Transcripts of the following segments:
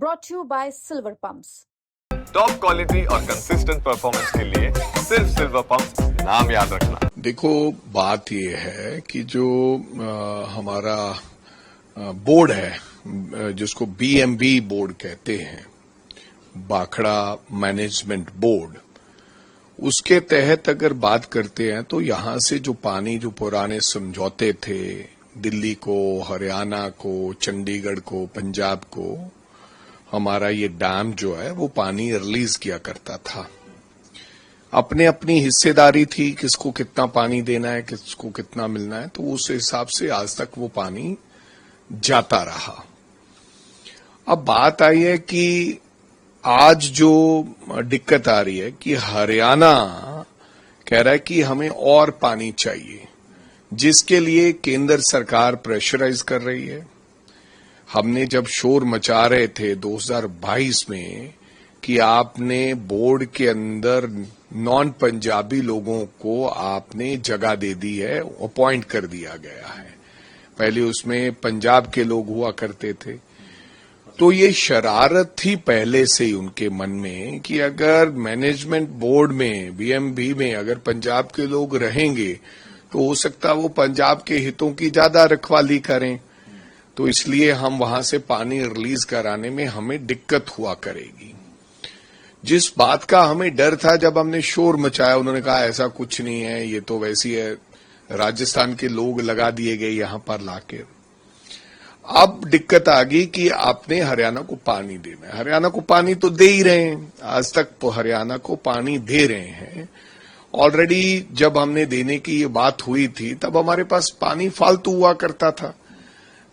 brought to you by Silver Pumps. Top quality और consistent performance के लिए सिर्फ सिल्वर पंप नाम याद रखना। देखो, बात ये है कि जो हमारा बोर्ड है जिसको बीएमबी बोर्ड कहते हैं, बाखड़ा मैनेजमेंट बोर्ड, उसके तहत अगर बात करते हैं तो यहां से जो पानी जो पुराने समझौते थे दिल्ली को, हरियाणा को, चंडीगढ़ को, पंजाब को, हमारा ये डैम जो है वो पानी रिलीज किया करता था। अपने अपनी हिस्सेदारी थी, किसको कितना पानी देना है, किसको कितना मिलना है, तो उस हिसाब से आज तक वो पानी जाता रहा। अब बात आई है कि आज जो दिक्कत आ रही है कि हरियाणा कह रहा है कि हमें और पानी चाहिए, जिसके लिए केंद्र सरकार प्रेशराइज कर रही है। हमने जब शोर मचा रहे थे 2022 में कि आपने बोर्ड के अंदर नॉन पंजाबी लोगों को आपने जगह दे दी है, अपॉइंट कर दिया गया है। पहले उसमें पंजाब के लोग हुआ करते थे, तो ये शरारत थी पहले से ही उनके मन में कि अगर मैनेजमेंट बोर्ड में, बीएमबी में अगर पंजाब के लोग रहेंगे तो हो सकता है वो पंजाब के हितों की ज्यादा रखवाली करें, तो इसलिए हम वहां से पानी रिलीज कराने में हमें दिक्कत हुआ करेगी। जिस बात का हमें डर था जब हमने शोर मचाया, उन्होंने कहा ऐसा कुछ नहीं है, ये तो वैसी है, राजस्थान के लोग लगा दिए गए यहां पर लाके। अब दिक्कत आ गई कि आपने हरियाणा को पानी देना है। हरियाणा को पानी तो दे ही रहे हैं, आज तक हरियाणा को पानी दे रहे हैं। ऑलरेडी जब हमने देने की ये बात हुई थी तब हमारे पास पानी फालतू हुआ करता था।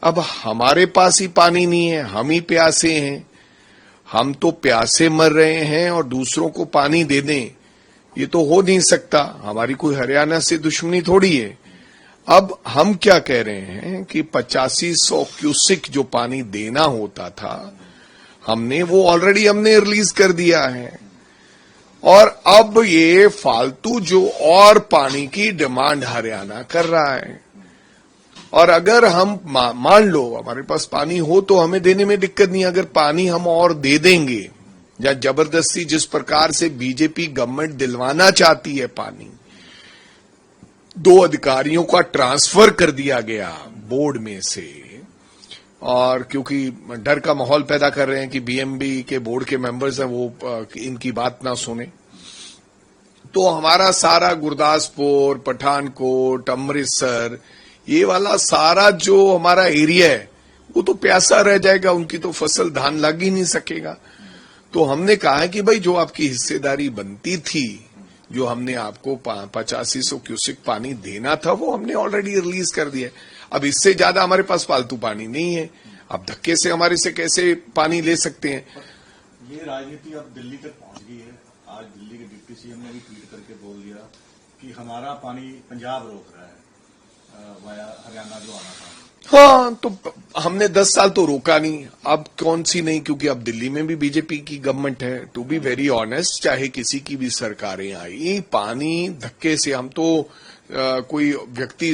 अब हमारे पास ही पानी नहीं है, हम ही प्यासे हैं, हम तो प्यासे मर रहे हैं और दूसरों को पानी दे दें, ये तो हो नहीं सकता। हमारी कोई हरियाणा से दुश्मनी थोड़ी है। अब हम क्या कह रहे हैं कि 8500 क्यूसिक जो पानी देना होता था हमने वो ऑलरेडी हमने रिलीज कर दिया है, और अब ये फालतू जो और पानी की डिमांड हरियाणा कर रहा है। और अगर हम मान लो हमारे पास पानी हो तो हमें देने में दिक्कत नहीं, अगर पानी हम और दे देंगे या जबरदस्ती जिस प्रकार से बीजेपी गवर्नमेंट दिलवाना चाहती है पानी, 2 अधिकारियों का ट्रांसफर कर दिया गया बोर्ड में से, और क्योंकि डर का माहौल पैदा कर रहे हैं कि बीएमबी के बोर्ड के मेंबर्स हैं वो इनकी बात ना सुने, तो हमारा सारा गुरदासपुर, पठानकोट, अमृतसर, ये वाला सारा जो हमारा एरिया है वो तो प्यासा रह जाएगा, उनकी तो फसल धान लग ही नहीं सकेगा। तो हमने कहा है कि भाई जो आपकी हिस्सेदारी बनती थी, जो हमने आपको 8500 क्यूसिक पानी देना था वो हमने ऑलरेडी रिलीज कर दिया। अब इससे ज्यादा हमारे पास फालतू पानी नहीं है, अब धक्के से हमारे से कैसे पानी ले सकते हैं। ये राजनीति अब दिल्ली तक पहुंच गई है। आज दिल्ली के डिप्टी सीएम ने भी ट्वीट करके बोल दिया कि हमारा पानी पंजाब रोक रहा है, वाया हरियाणा जो आना था। हाँ, तो हमने 10 साल तो रोका नहीं, अब कौन सी नहीं, क्योंकि अब दिल्ली में भी बीजेपी की गवर्नमेंट है। टू बी वेरी ऑनेस्ट, चाहे किसी की भी सरकारें आई, पानी धक्के से हम तो कोई व्यक्ति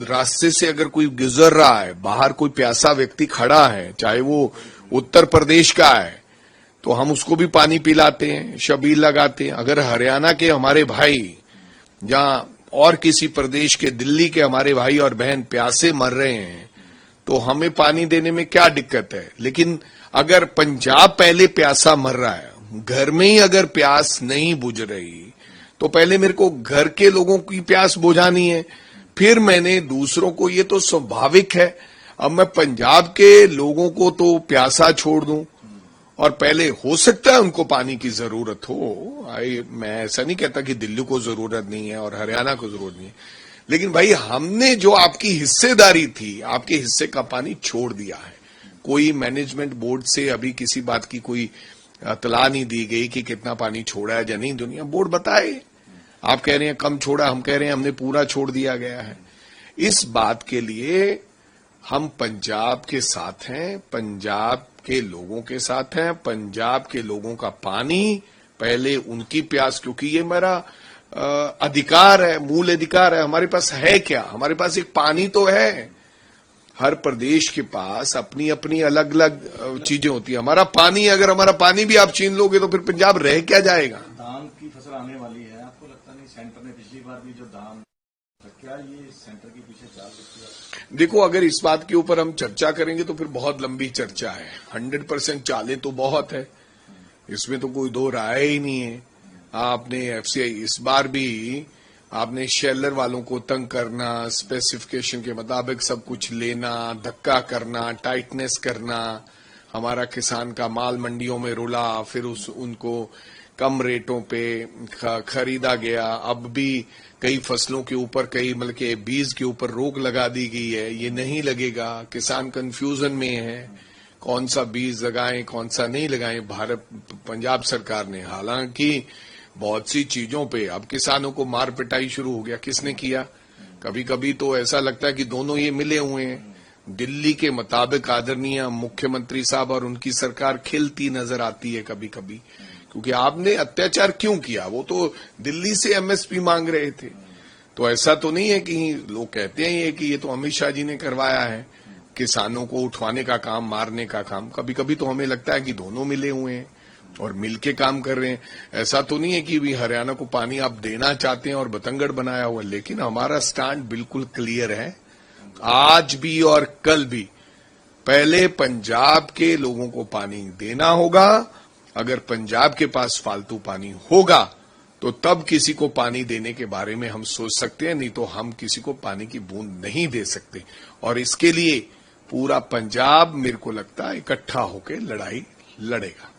रास्ते से अगर कोई गुजर रहा है, बाहर कोई प्यासा व्यक्ति खड़ा है, चाहे वो उत्तर प्रदेश का है, तो हम उसको भी पानी पिलाते हैं, शबीर लगाते हैं। अगर हरियाणा के हमारे भाई जहां और किसी प्रदेश के, दिल्ली के हमारे भाई और बहन प्यासे मर रहे हैं, तो हमें पानी देने में क्या दिक्कत है। लेकिन अगर पंजाब पहले प्यासा मर रहा है, घर में ही अगर प्यास नहीं बुझ रही, तो पहले मेरे को घर के लोगों की प्यास बुझानी है, फिर मैंने दूसरों को, ये तो स्वाभाविक है। अब मैं पंजाब के लोगों को तो प्यासा छोड़ दूं, और पहले हो सकता है उनको पानी की जरूरत हो। मैं ऐसा नहीं कहता कि दिल्ली को जरूरत नहीं है और हरियाणा को जरूरत नहीं है, लेकिन भाई हमने जो आपकी हिस्सेदारी थी, आपके हिस्से का पानी छोड़ दिया है। कोई मैनेजमेंट बोर्ड से अभी किसी बात की कोई इत्तला नहीं दी गई कि कितना पानी छोड़ा है या नहीं। दुनिया बोर्ड बताए, आप कह रहे हैं कम छोड़ा, हम कह रहे हैं हमने पूरा छोड़ दिया गया है। इस बात के लिए हम पंजाब के साथ हैं, पंजाब के लोगों के साथ हैं। पंजाब के लोगों का पानी, पहले उनकी प्यास, क्योंकि ये मेरा अधिकार है, मूल अधिकार है। हमारे पास है क्या? हमारे पास एक पानी तो है। हर प्रदेश के पास अपनी अपनी अलग अलग चीजें होती है। हमारा पानी, अगर हमारा पानी भी आप छीन लोगे तो फिर पंजाब रह क्या जाएगा? धान की फसल आने वाली है, आपको लगता नहीं सेंटर ने पिछली बार भी जो धान, क्या ये सेंटर के पीछे चाल दिखती है? देखो, अगर इस बात के ऊपर हम चर्चा करेंगे तो फिर बहुत लंबी चर्चा है। 100% चालें तो बहुत है, इसमें तो कोई दो राय ही नहीं है। आपने एफसीआई इस बार भी आपने शेलर वालों को तंग करना, स्पेसिफिकेशन के मुताबिक सब कुछ लेना, धक्का करना, टाइटनेस करना, हमारा किसान का माल मंडियों में रुला, फिर उनको कम रेटों पे खरीदा गया। अब भी कई फसलों के ऊपर, कई मतलब के बीज के ऊपर रोक लगा दी गई है। ये नहीं लगेगा, किसान कंफ्यूजन में है, कौन सा बीज लगाएं कौन सा नहीं लगाएं। पंजाब सरकार ने हालांकि बहुत सी चीजों पे अब किसानों को मार पिटाई शुरू हो गया। किसने किया? कभी कभी तो ऐसा लगता है कि दोनों ये मिले हुए हैं। दिल्ली के मुताबिक आदरणीय मुख्यमंत्री साहब और उनकी सरकार खिलती नजर आती है कभी कभी, क्योंकि आपने अत्याचार क्यों किया? वो तो दिल्ली से एमएसपी मांग रहे थे। तो ऐसा तो नहीं है कि लोग कहते हैं कि ये तो अमित शाह जी ने करवाया है, किसानों को उठवाने का काम, मारने का काम। कभी कभी तो हमें लगता है कि दोनों मिले हुए हैं और मिलके काम कर रहे हैं। ऐसा तो नहीं है कि भी हरियाणा को पानी आप देना चाहते हैं और बतंगड़ बनाया हुआ, लेकिन हमारा स्टैंड बिल्कुल क्लियर है, आज भी और कल भी। पहले पंजाब के लोगों को पानी देना होगा। अगर पंजाब के पास फालतू पानी होगा तो तब किसी को पानी देने के बारे में हम सोच सकते हैं, नहीं तो हम किसी को पानी की बूंद नहीं दे सकते। और इसके लिए पूरा पंजाब, मेरे को लगता है, इकट्ठा होकर लड़ाई लड़ेगा।